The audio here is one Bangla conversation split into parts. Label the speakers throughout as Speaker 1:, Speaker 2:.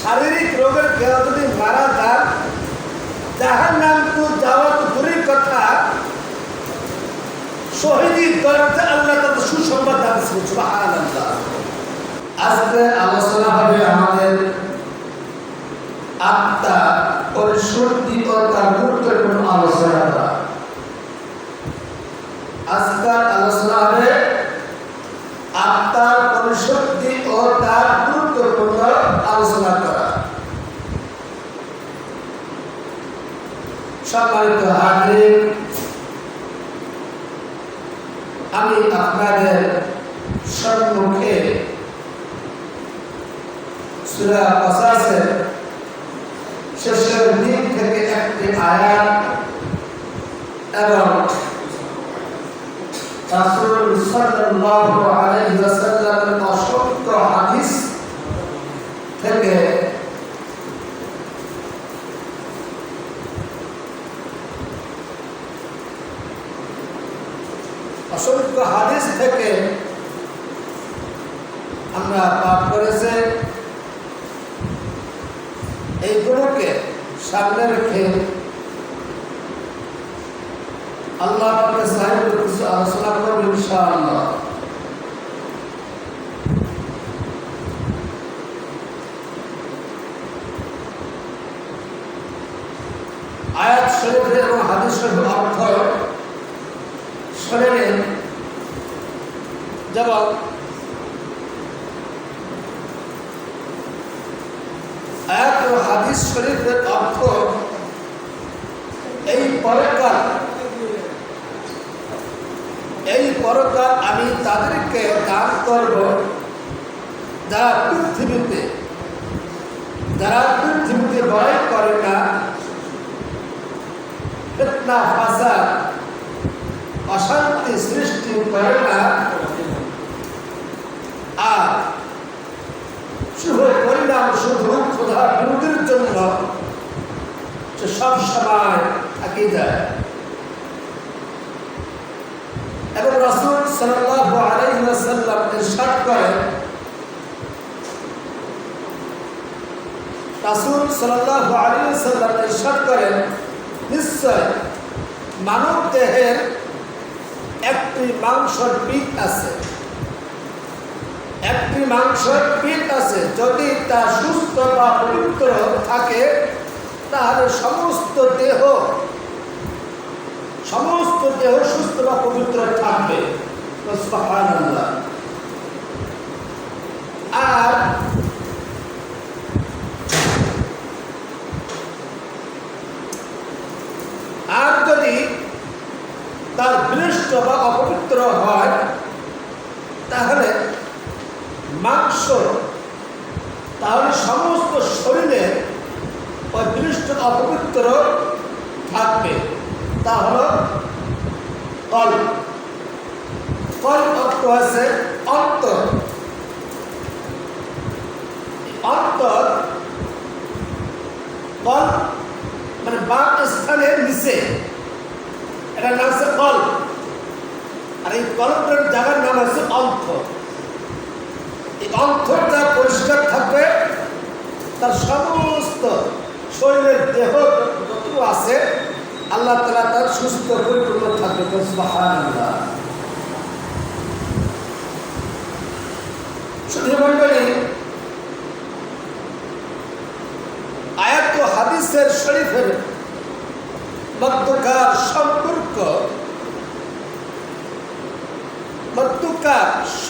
Speaker 1: শারীরিক রোগের কেউ যদি মারা যান, জাহান্নাম তো যাওয়া তো দূরের কথা, শহীদের দরজা আল্লাহ তাদের সুসংবাদ দিয়েছেন। সুবহানাল্লাহ। আজকে আলোচনা হবে আমাদের আত্মা পরিশুদ্ধি ও তার গুরুত্বপূর্ণ আলোচনা। আজকের আলোচনা হবে আত্মার পরিশুদ্ধি ও তার গুরুত্বপূর্ণ আলোচনা করা। সম্মানিত হাজির, আমি আপনাদের সম্মুখে সূরা কাসাসের শেষের দিক থেকে একটি আয়াত এবং রাসূল সাল্লাল্লাহু আলাইহি ওয়াসাল্লামের অসংখ্য হাদিস থেকে আমরা পাঠ করেছি। এইগুলোকে সামনে রেখে আল্লাহ আপনার সাহেব কিছু আলোচনা করব ইনশাআল্লাহ। আয়াত শরীফের এবং হাদিস শরীফের অর্থ শোনেন। যেমন আয়াত ও হাদিস শরীফের অর্থ এই পরকাল আমি তাদেরকে দান করব যারা পৃথিবীতে ভয় করে না, ফিতনা ফাসাদ অশান্তি সৃষ্টি করে না, আর শুভ পরিণাম শুধু খোদার বিরোধীর জন্য সে সব সময় থাকি যায়। এবং রাসূল সাল্লাল্লাহু আলাইহি ওয়াসাল্লাম ইরশাদ করেন, নিশ্চয় মানব দেহের একটি মাংসের পিঠ আছে, যদি তা সুস্থ বা পবিত্র থাকে তাহলে সমস্ত দেহ সুস্থ বা পবিত্র থাকবে। সুবহানাল্লাহ। আর যদি তার বৃষ্ট বা অপবিত্র হয় তাহলে সমস্ত শরীরে ওই বৃষ্ট অপবিত্র থাকবে। তা হলো কল্প অর্থ আছে অন্তর কল্প মানে বাম স্থানের নিচে, এটার নাম হচ্ছে কল্প। আর এই কল্পের জায়গার নাম হচ্ছে অন্ত। এই অন্তরটা পরিষ্কার থাকবে, তার সমস্ত শরীরের দেহ যতটুকু আছে আল্লাহ তাআলা তার সুস্থ পরিপূর্ণ থাকবে। সুবহানাল্লাহ। শুধু মণ্ডলী, আয়াত ও হাদিসের শরীফের মধ্যকার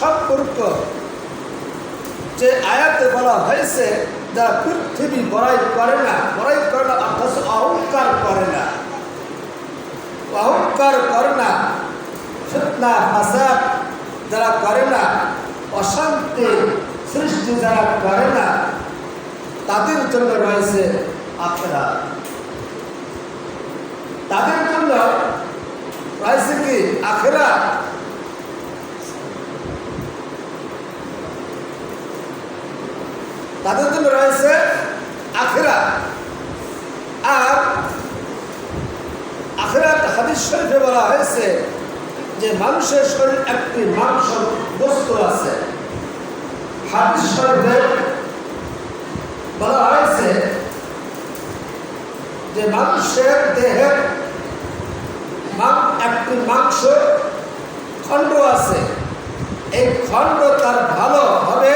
Speaker 1: সম্পর্ক যে আয়াতে বলা হয়েছে, যারা পৃথিবী বড়াই করে না অথচ অহংকার করে না, ফিতনা ফাসাদ যারা করে না, অশান্তি সৃষ্টি যারা করে না, তাদের জন্য রয়েছে আখিরাত। তাদের জন্য রয়েছে কি? আখিরাত। তাদের জন্য রয়েছে আখিরাত। আর আখিরাত হাদিস শরীফে বলা হয়েছে যে মানুষের শরীর একটি মাংস বস্তু আছে। হাদিস শরীফে বলা যে মানুষের দেহের একটি মাংস খণ্ড আছে, এই খণ্ড তার ভালো হবে,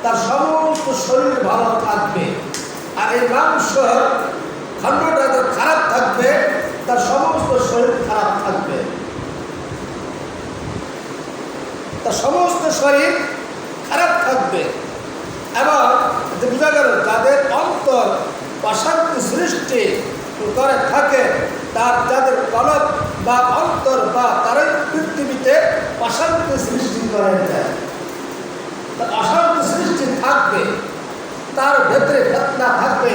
Speaker 1: তার সমস্ত শরীর ভালো থাকবে। আর এই মাংস খণ্ডটা যখন খারাপ থাকবে, তার সমস্ত শরীর খারাপ থাকবে, তার সমস্ত শরীর খারাপ থাকবে। এবং বোঝা গেল যাদের অন্তর অশান্তি সৃষ্টি করে থাকে, তার যাদের কলব বা অন্তর বা তারাই পৃথিবীতে অশান্তি সৃষ্টি করে যায়। অশান্তি সৃষ্টি থাকবে, তার ভেতরে ফিতনা থাকবে,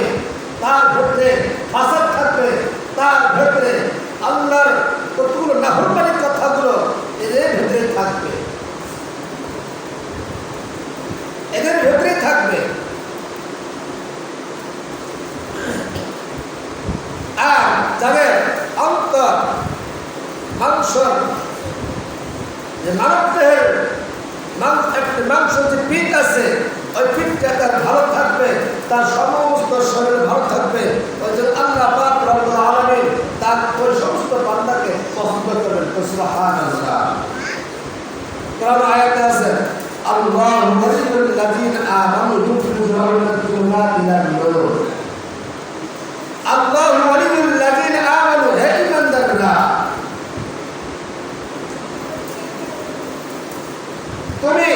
Speaker 1: তার ভেতরে ফাসাদ থাকবে, তার ভেতরে আল্লাহর কতগুলো নাফরমানির কথাগুলো এদের ভেতরে থাকবে, এদের ভেতরে থাকবে। আর যাদের অন্তর মাংস, যে মানব দেহের মাংস যে পিঠ আছে, ওই পিঠটা তার ভালো থাকবে, তার সমস্ত শরীর ভালো থাকবে। ওই জন্য আল্লাহ পাক রব্বুল আলামিন তার ওই সমস্ত বান্দাকে পছন্দ করেন। সুবহানাল্লাহ। কোরআন আয়াতে আছে, আল্লাহু ওয়ালিয়ুল্লাযীনা আমানু ইউখরিজুহুম মিনাজ-জুলুমাতি ইলান-নূর। আল্লাহু ওয়ালিয়ুল্লাযীনা আমানু, হে ঈমানদাররা, তুমি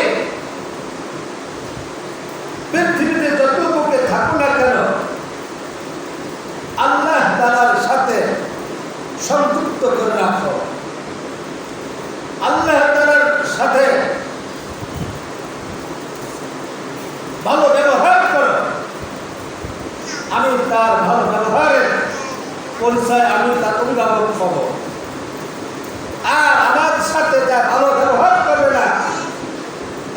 Speaker 1: পৃথিবীতে যতটুকু থাকো না কেন, আল্লাহ তাআলার সাথে সংযুক্ত করে রাখো, আল্লাহ তাআলার সাথে ভালো ব্যবহার করো। আমি তার ভালো ব্যবহারের পরিচয়, আমি তার অভিভাবক হব। আর আমার সাথে যা ভালো ব্যবহার করবে না,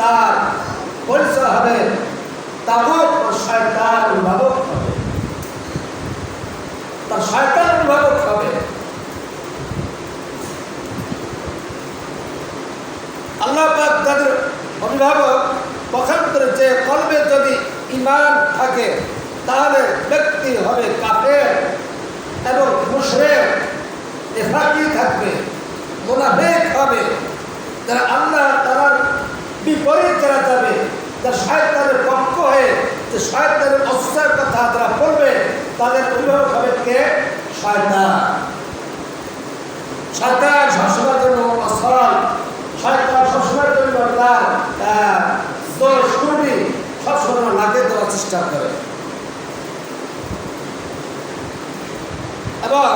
Speaker 1: তার পরিচয় হবে তাগুত ও শয়তান অভিভাবক হবে, তার শয়তান অভিভাবক হবে। আল্লাহ পাক তাদের অভিভাবক পক্ষান্তরে যে কলবে যদি ঈমান থাকে, তাহলে ব্যক্তি হবে কাফের এবং মুশরিক, নিফাকি থাকবে, মুনাফিক হবে। যারা আল্লাহ তাআলার বিপরীত যারা যাবে, যারা শয়তানের পক্ষ হয়ে যে শয়তানের অস্ত্রের কথা যারা বলবে, তাদের অভিভাবক হবে কে? শয়তান। শয়তান সবসময়ের জন্য অসল, শয়তান সবসময়ের জন্য তার দোষ ত্রুটি সবসময় লাগিয়ে দেওয়ার চেষ্টা করে। এবং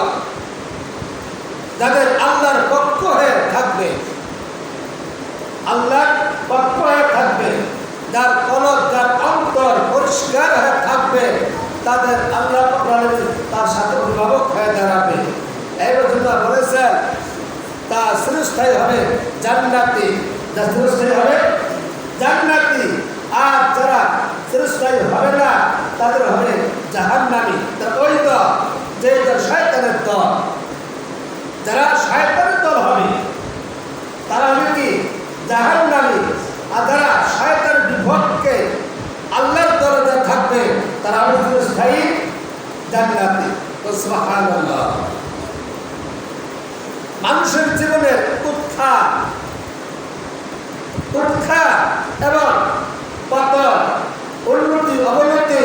Speaker 1: যাদের আল্লাহর পক্ষ হয়ে থাকবে, আল্লাহর পক্ষ হয়ে থাকবে, যার কলব, যার অন্তর পরিষ্কার হয়ে থাকবে, তাদের আল্লাহ তার সাথে অভিভাবক হয়ে দাঁড়াবে। এই জন্য বলেছেন তা চিরস্থায়ী হবে জান্নাতি, যা চিরস্থায়ী হবে জান্নাতি। আর যারা চিরস্থায়ী হবে না, তাদের হবে জাহান্নামী। ওই দল যে শয়তানের দল, যারা শয়তানের দল হবে, তারা হবে কি? জাহান্নামী। আর যারা শয়তানের বিপক্ষে আল্লাহর দলে যারা থাকবে, তারা হবে চিরস্থায়ী জান্নাতি। সুবহানাল্লাহ। মানুষের জীবনের উত্থান এবং পতন, উন্নতি অবনতি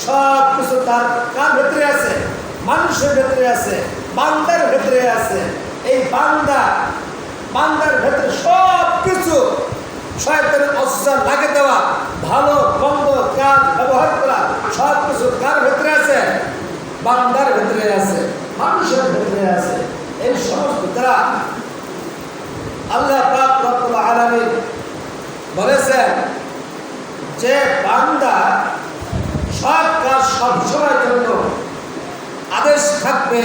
Speaker 1: সব কিছু তার কার ভেতরে আছে? মানুষের ভেতরে আছে, বান্দার ভেতরে আছে। এই বান্দার ভেতরে সব কিছু শয়তানের অস্ত্র লাগে দেওয়া, ভালো মন্দ কাজ ব্যবহার করা, সব কিছু কার ভেতরে আছে? বান্দার ভেতরে আছে, মানুষের ভেতরে আছে। এই সমস্ত যারা আল্লাহ পাক রব্বুল আলামিন বলেছেন যে বান্দা সৎ কাজ সবসময়ের জন্য আদেশ থাকবে,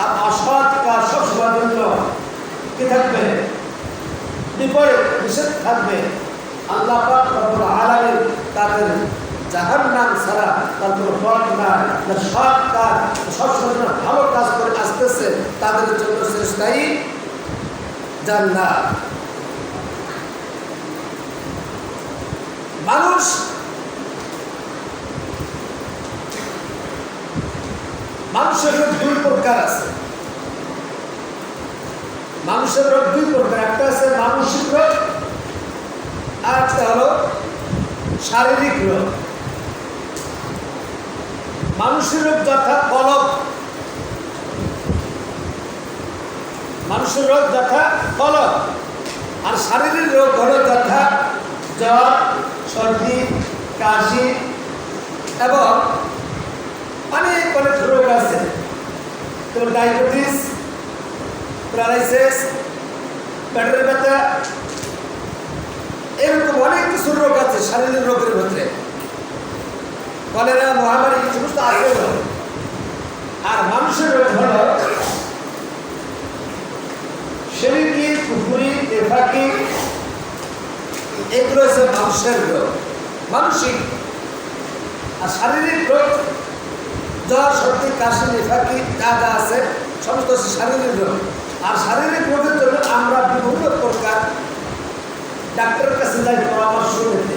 Speaker 1: আর অসৎ কাজ সবসময়ের জন্য কি থাকবে? বিপরীত নিষেধ থাকবে। আল্লাহ পাক রব্বুল আলামিন তাদের জাহান্নাম ছাড়া তার কোনো পথ নাই। সৎ কাজ সবসময় ভালো কাজ করে আসতেছে, তাদের জন্য চিরস্থায়ী জান্নাত। মানুষ মানুষের রোগ দুই প্রকার আছে। মানুষের রোগ দুই প্রকার, একটা আছে মানসিক রোগ আর একটা হলো শারীরিক রোগ। মানুষের রোগ যথা কলব, মানুষের রোগ যথা কলব, আর শারীরিক রোগ হলো যথা জ্বর, সর্দি, কাশি এবং অনেক অনেক রোগ আছে। যেমন ডায়াবেটিস, প্যারালাইসিস, পেটের ব্যথা, এরকম অনেক কিছু রোগ আছে শারীরিক রোগের ভিতরে। কলেরা, মহামারী এই সমস্ত আছে। আর মানুষের রোগ হলো শিরকি, কুফরি, নেফাকি, এগুলো হচ্ছে মানুষের রোগ, মানসিক। আর শারীরিক রোগ জ্বর, সর্দি, কাশি, নেফাকি যা যা আছে সমস্ত হচ্ছে শারীরিক রোগ। আর শারীরিক রোগের জন্য আমরা বিভিন্ন প্রকার ডাক্তারের কাছে যাই পরামর্শ নিতে।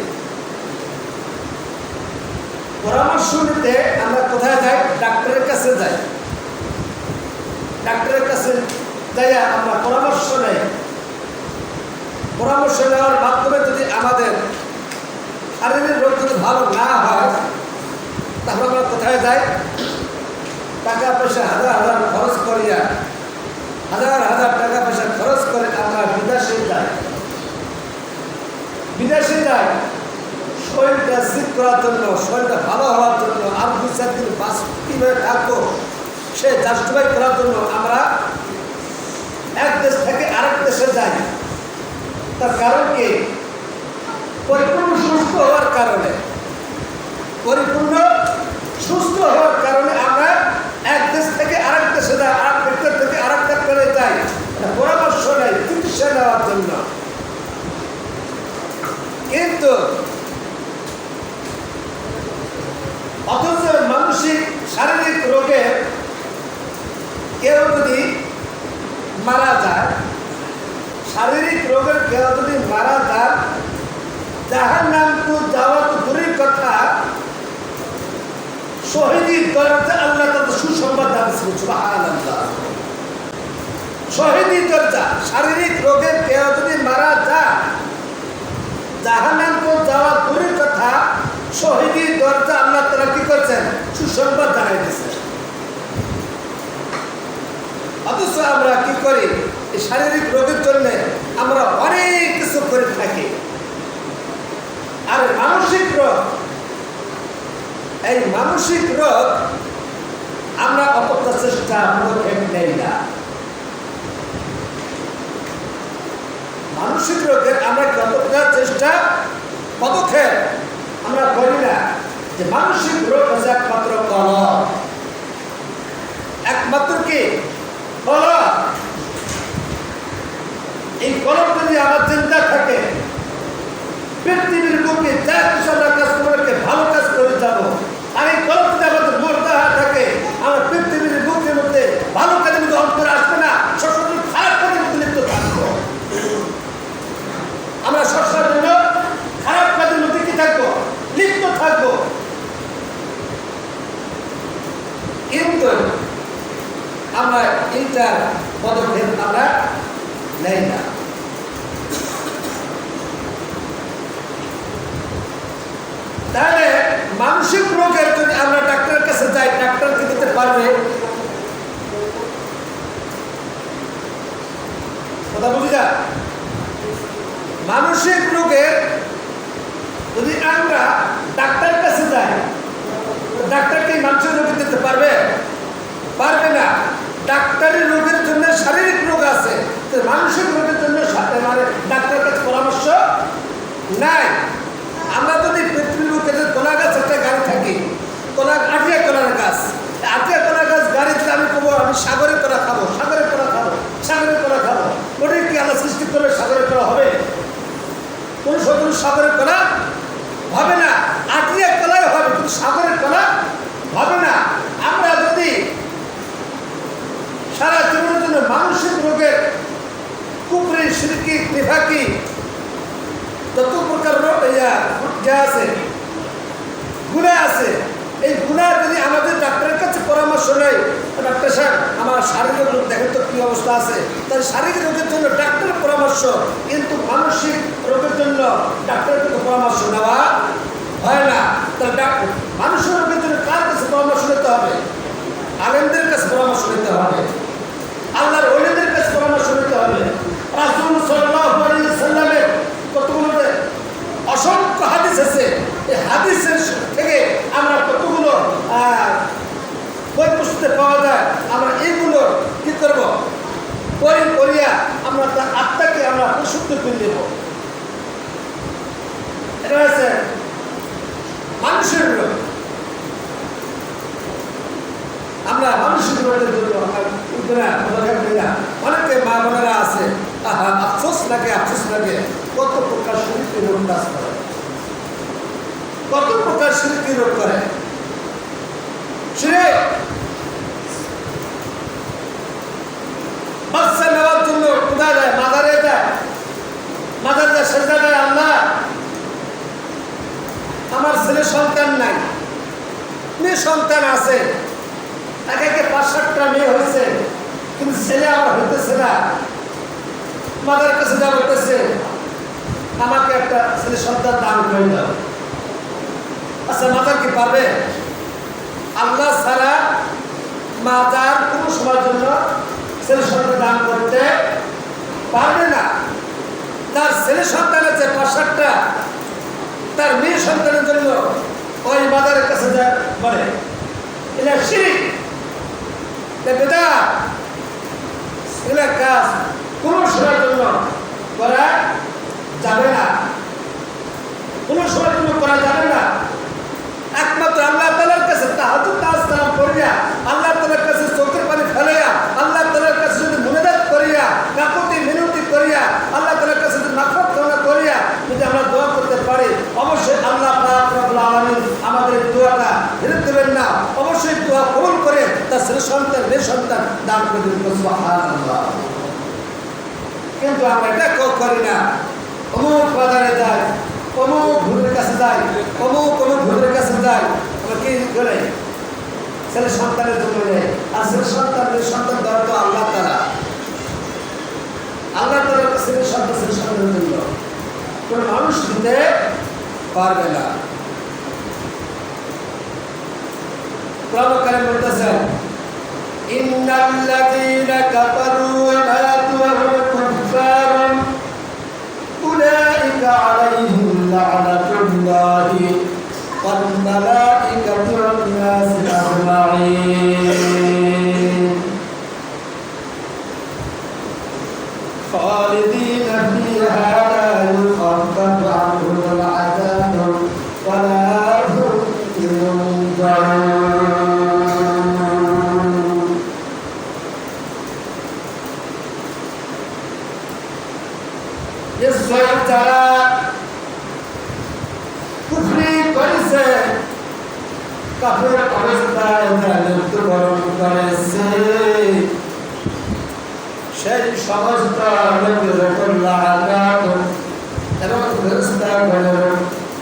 Speaker 1: পরামর্শ নিতে আমরা কোথায় যাই? ডাক্তারের কাছে যাই। ডাক্তারের কাছে যাইয়া আমরা পরামর্শ নেই। পরামর্শ নেওয়ার মাধ্যমে যদি আমাদের শারীরিক রোগ যদি ভালো না হয়, তাহলে আমরা কোথায় যাই? টাকা পয়সা হাজার হাজার খরচ করিয়া, হাজার হাজার টাকা পয়সা খরচ করে আমরা বিদেশে যাই। বিদেশে যাই শরীরটা ঠিক করার জন্য, শরীরটা ভালো হওয়ার জন্য, আর 2-4 দিন কীভাবে থাকবো সে জাস্টিফাই করার জন্য আমরা এক দেশ থেকে আরেক দেশে যাই। তার কারণ কি? পরিপূর্ণ সুস্থ হওয়ার কারণে। পরিপূর্ণ সুস্থ হওয়ার কারণে আমরা এক দেশ থেকে আরেক দেশে যাই, আরেক ডাক্তার থেকে আরেক ডাক্তারে যাই পরামর্শ নেই চিকিৎসা নেওয়ার জন্য। কিন্তু অথচ মানসিক শারীরিক রোগে কেউ যদি মারা যায়, শারীরিক রোগের কেউ যদি মারা যায়, জাহান্নামে যাওয়া তো দূরের কথা, শহীদের দরজা আল্লাহ তাদের সুসংবাদ দিয়েছেন। সুবহানাল্লাহ। শহীদের দরজা, শারীরিক রোগের কেউ যদি মারা যায়, জাহান্নামে যাওয়া দূরের কথা, শহীদের দরজা আল্লাহ তাআলা কি করছেন? সুসংবাদ জানাই দিয়েছেন। অথচ আমরা কি করি? এই শারীরিক রোগের জন্য আমরা অনেক কিছু করে থাকি। আর মানসিক রোগ, এই মানসিক রোগ আমরা অতটা চেষ্টা পদক্ষেপ নেই না। মানসিক রোগের আমরা কতটা চেষ্টা পদক্ষেপ আমরা করি না। যে মানসিক রোগ হচ্ছে একমাত্র কলব, একমাত্র কি কলব। এই কলব যদি আমার চিন্তা থাকে, পৃথিবীর বুকে যা কিছু আমরা কাজ করে ভালো কাজ করে যাবো। আর এই কলব যদি আমাদের মর্দা থাকে, আমরা পৃথিবীর বুকের মধ্যে ভালো কাজের মধ্যে অন্তরে আসবে না, সবসময় খারাপ কাজের মধ্যে লিপ্ত থাকবো। আমরা সবসময় জন্য খারাপ কাজের মধ্যে কি থাকবো? লিপ্ত থাকবো। কিন্তু আমরা এইটার পদক্ষেপ আমরা নেই না। তাহলে মানসিক রোগের যদি আমরা ডাক্তারের কাছে যাই, ডাক্তার কি দিতে পারবে? কথা বুঝি না? মানসিক রোগের যদি আমরা ডাক্তারের কাছে যাই, ডাক্তার কি মানসিক রোগ দিতে পারবে? পারবে না। ডাক্তারি রোগের জন্য শারীরিক রোগ আছে, মানসিক রোগের জন্য মানে ডাক্তারের কাছে পরামর্শ নাই। আমরা যদি পৃথিবীর বুকে কলা গাছ একটা গাড়ি থাকি, আটিয়া কলার গাছ, আটিয়া কলার গাছ গাড়িতে আমি কবো আমি সাগরের কলা খাবো, সাগরের কলা খাবো, সাগরের কলা খাবো। ওটাই কি আল্লাহ সৃষ্টি করলে সাগরের কলা হবে? কোন সকল সাগরের কলা হবে না। আটিয়া কলাই হবে, কিন্তু সাগরের কলা হবে না। আমরা যদি সারা জীবনের জন্য মানসিক রোগের কুফরি, শিরকি, নিফাকি যত প্রকার রোগ যা আছে, গুনাহ আছে, এই গুনাহ যদি আমাদের ডাক্তারের কাছে পরামর্শ নেয়, ডাক্তার সাহেব আমার শারীরিক রোগ দেখেন তো কী অবস্থা আছে, তাই শারীরিক রোগের জন্য ডাক্তারের পরামর্শ, কিন্তু মানসিক রোগের জন্য ডাক্তারের কাছে পরামর্শ নেওয়া হয় না। তাহলে মানুষের রোগের জন্য কার কাছে পরামর্শ নিতে হবে? আলেমদের কাছে পরামর্শ নিতে হবে, আল্লাহর ওলিদের কাছে পরামর্শ নিতে হবে। রাসূল সাল্লাল্লাহু আলাইহি সাল্লামের কতগুলো অসংখ্য হাদিস আছে, এই হাদিসের থেকে আমরা কতগুলো বই পুস্তকে পাওয়া যায়, আমরা এইগুলো কি করব, করিয়া আমরা তার আত্মাকে আমরা পরিশুদ্ধ করে দেব। এটা হচ্ছে মানুষের রোগ। আমরা মানুষের রোগের জন্য অনেকে মা বোনেরা আছে, আফসোস লাগে কত প্রকার শিরকি রোগ কাজ করে, কত প্রকার শিরকি রোগ করে। শিরক বাচ্চা নেওয়ার জন্য কোথায় যায়? মাজারে যায়, সেজদা দেয়, আল্লাহ আমার ছেলে সন্তান নাই, মেয়ে সন্তান আছে, একে ৫-৭টা মেয়ে হয়েছে, কিন্তু ছেলে আমার হইতেছে না। মাদার কাছে যা বলতেছে, আমাকে একটা ছেলে সন্তান দান করে দাও। আচ্ছা, মাদার কি পারবে? আল্লাহ ছাড়া মাদার কোনো সময়ের জন্য ছেলে সন্তান দান করতে পারবে না। তার ছেলে সন্তান আছে ৫-৭টা, তার মেয়ে সন্তানের জন্য ওই মাদারের কাছে যা বলে, এটা শিরক, বেদাত। এগুলা কাজ কোনো সময়ের জন্য করা যাবে না, কোনো সময়ের জন্য করা যাবে না। একমাত্র আল্লাহ তাআলার কাছে তাহাজ্জুদ নামাজ পড়িয়া, আল্লাহ তাআলার কাছে চোখের পানি ফেলাইয়া, আল্লাহ তাআলার কাছে যদি মুনাজাত করিয়া, কাকুতি মিনতি করিয়া, আল্লাহ তাআলার কাছে যদি মাগফিরাত কামনা করিয়া যদি আমরা দোয়া করতে পারি, অবশ্যই আল্লাহ পাক রব্বুল আলামিন আমাদের দোয়াটা ফেরত দেবেন না, অবশ্যই দোয়া কবুল করে তার ছেলে সন্তান মেয়ে সন্তান দান করে দেবেন। সুবহানাল্লাহ। কিন্তু আমরা এটা করি না। অমুক বাজারে যায়, অমুক ভূতের কাছে যায়, অমুক ভূতের কাছে যায়, আমরা কি করে ছেলে সন্তানের জন্য নেয়। আর ছেলে সন্তান মেয়ে সন্তান দেওয়া তো আল্লাহ তাআলা, আল্লাহ তাআলার কাছে ছেলে সন্তানের জন্য কোনো মানুষ দিতে পারবে না। কোরআন কারীম বলতেছেন, ইন্নাল্লাযীনা কাফারু ওয়া মাতু ওয়া হুম কুফফার উলাইকা আলাইহিম লা'নাতুল্লাহি ওয়াল মালাইকাতি ওয়ান নাসি আজমাঈন খালিদিনা ফিহা লা ইউখাফফাফু আনহুমুল আযাবু ওয়া লা হুম ইউনজারুন। নিশ্চয় যারা কুফরি করেছে, কাফের অবস্থায় যারা মৃত্যুবরণ করেছে, সেই সমস্ত লোকের উপর লাআনাত এবং ফেরেশতাগণের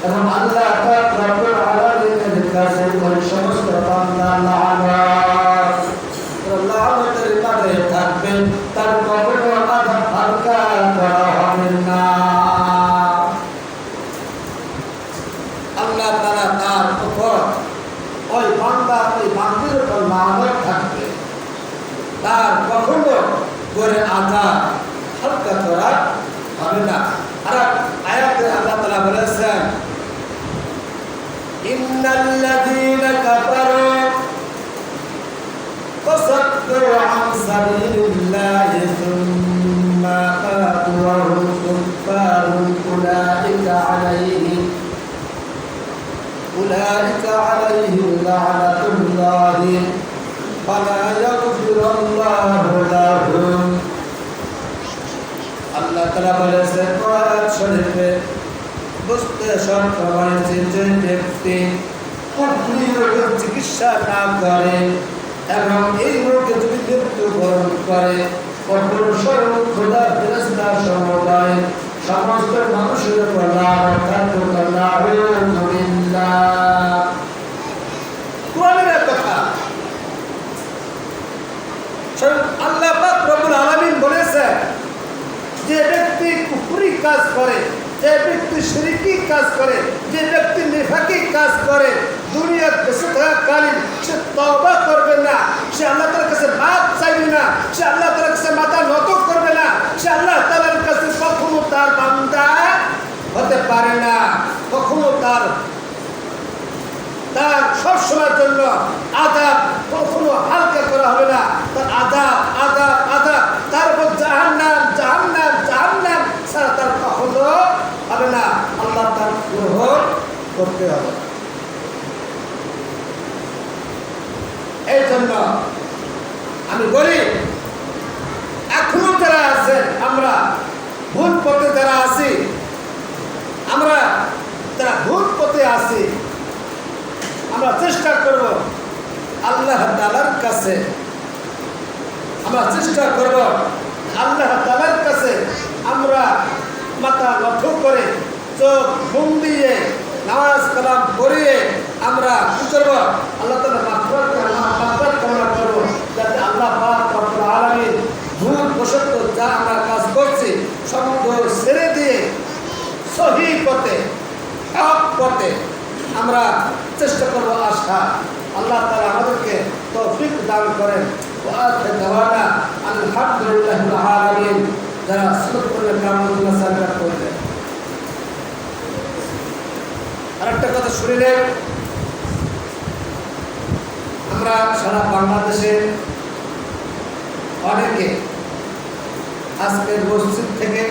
Speaker 1: এবং আল্লাহ পাক রব্বুল আলামিনের কাছে ওই সমস্ত বান্দা লাআনাতের মাঝে থাকবে, তার কখনো আযাব হালকা করা হবে না। আল্লাহ তাআলা তার উপর ওই বান্দা ওই বান্দির উপর লাআনত থাকবে, তার কখনো করে আযাব হালকা করা হবে না। আর আয়াতে আল্লাহ তাআলা বলেছেন, ইন্নাল্লাযীনা কাফারু ফাসাদ্দু আন সাবিলিল্লাহি সুম্মা মাতু ওয়া হুম কুফফারুন উলাইকা আলাইহিম লা'নাতুল্লাহি ওয়া লা ইয়াগফিরুল্লাহু লাহুম। আল্লাহ তাআলা বলেছেন কোরআন শরীফে, বুঝতে সক্ষম হয়েছে যে ব্যক্তি কুফরি রোগের চিকিৎসা না করে এবং এই রোগে যদি মৃত্যুবরণ করে, কঠোর স্বরূপ খোদার ফেরেশতা সমুদায় সমস্ত মানুষের উপর লানত থাকুক। নাউযুবিল্লাহ। কাজ করে, যে ব্যক্তি শিরকি কাজ করে, যে ব্যক্তি নিফাকি কাজ করে, দুনিয়ার বেঁচে থাকাকালীন সে তওবা করবে না, সে আল্লাহ তাআলার কাছে মাফ চাইবে না, সে আল্লাহ তাআলার কাছে মাথা নত করবে না, সে আল্লাহ তাআলার কাছে কখনো তার বান্দা হতে পারে না, কখনো তার সবসময়ের জন্য আযাব কখনো হালকা করা হবে না, তার আযাব আযাব আযাব, তারপর জাহান্নাম জাহান্নাম জাহান্নাম ছাড়া তার কখনো হবে না। আল্লাহ তার গ্রহণ করতে হবে। এই জন্য আমি বলি, এখনো যারা আছেন, আমরা ভুল পথে যারা আছি, আমরা যারা ভুল পথে আছি, আমরা চেষ্টা করব আল্লাহ তাআলার কাছে, আমরা চেষ্টা করব আল্লাহ তাআলার কাছে আমরা মাথা নত করে, চোখ ঘুম দিয়ে, নামাজ কালাম পড়িয়ে আমরা কি করব? আল্লাহ তাআলা মাগফিরাত কামনা করব, যাতে আল্লাহ পাক রব্বুল আলামিন ভুল বশত যা আমরা কাজ করছি সমগ্র ছেড়ে দিয়ে সহি পথে, হক পথে আমরা চেষ্টা করব আসা। আল্লাহ তাআলা আমাদেরকে তৌফিক দান করেন। ওয়া আখিরু দাওয়ানা আলহামদুলিল্লাহি রাব্বিল আলামিন। যারা সুন্নাত পড়লে কামনা সাদকা করবে। আরেকটা কথা শুনলেন, আমরা সারা বাংলাদেশে অনেকে আজকের মসজিদ থেকে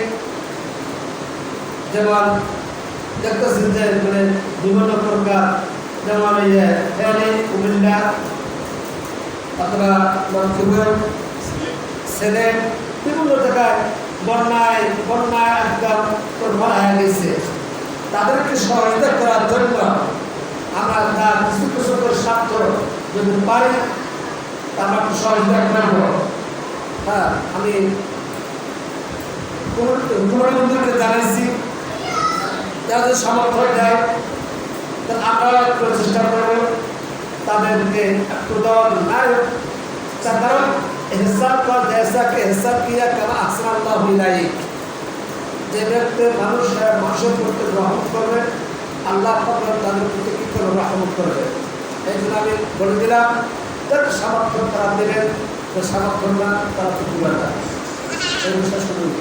Speaker 1: যেমন দেখতেছেন যে মানে বিভিন্ন প্রকার, যেমন ফেনী, কুমিল্লা, অথবা মঞ্চুগঞ্জ, সিলেট, বিভিন্ন জায়গায় বন্যায় একদম প্রভাব হয়ে গেছে। তাদেরকে সহযোগিতা করার জন্য আমরা তার কিছু কিছু করে স্বার্থ যদি পারি আমরা একটু সহযোগিতা করব। হ্যাঁ, আমি কুমারবন্ধুকে জানাইছি, যারা যদি সামর্থ্য দেয় আমরা একটু চেষ্টা করব তাদেরকে একটু দেওয়ার নাই, কারণ হিসাব কর জैसा कि हिसाब किया कमा अहसन अल्लाह इलैक। যে ব্যক্তি মানুষের প্রতি রহমত করবে, আল্লাহ তাদের প্রতি কি করে রহমত করবে। এই জন্য আমি বলে দিলাম, যারা সামর্থ্য তারা দেবেন, সামর্থ্য না তারা তো দিবেন না। এই বিষয় শুনুন।